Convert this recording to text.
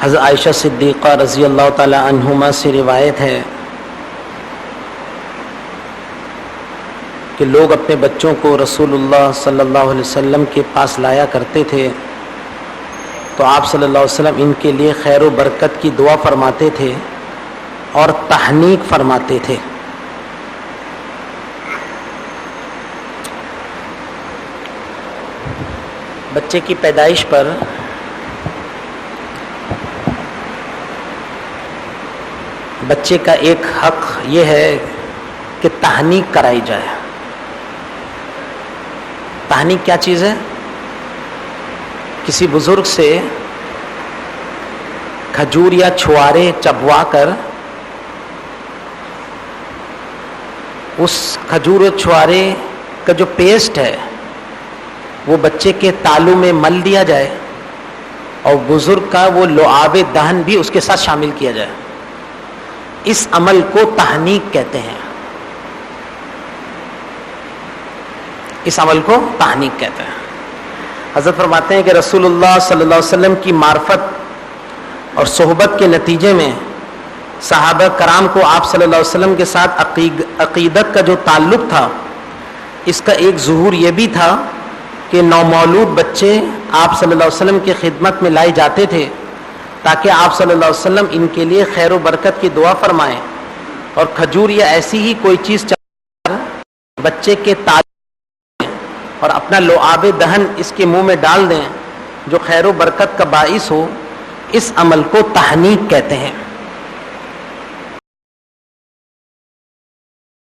حضرت عائشہ صدیقہ رضی اللہ تعالی عنہما سے روایت ہے کہ لوگ اپنے بچوں کو رسول اللہ صلی اللہ علیہ وسلم کے پاس لایا کرتے تھے تو آپ صلی اللہ علیہ وسلم ان کے لیے خیر و برکت کی دعا فرماتے تھے اور تحنیک فرماتے تھے. بچے کی پیدائش پر بچے کا ایک حق یہ ہے کہ تحنیک کرائی جائے. تحنیک کیا چیز ہے؟ کسی بزرگ سے کھجور یا چھوارے چبوا کر اس کھجور و چھوارے کا جو پیسٹ ہے وہ بچے کے تالو میں مل دیا جائے اور بزرگ کا وہ لعاب دہن بھی اس کے ساتھ شامل کیا جائے. اس عمل کو تحنیک کہتے ہیں. اس عمل کو تحنیک کہتے ہیں. حضرت فرماتے ہیں کہ رسول اللہ صلی اللہ علیہ وسلم کی معرفت اور صحبت کے نتیجے میں صحابہ کرام کو آپ صلی اللہ علیہ وسلم کے ساتھ عقیدت کا جو تعلق تھا اس کا ایک ظہور یہ بھی تھا کہ نومولود بچے آپ صلی اللہ علیہ وسلم کی خدمت میں لائے جاتے تھے تاکہ آپ صلی اللہ علیہ وسلم ان کے لیے خیر و برکت کی دعا فرمائیں اور کھجور یا ایسی ہی کوئی چیز بچے کے اور اپنا لعاب دہن اس کے منہ میں ڈال دیں جو خیر و برکت کا باعث ہو. اس عمل کو تحنیک کہتے ہیں.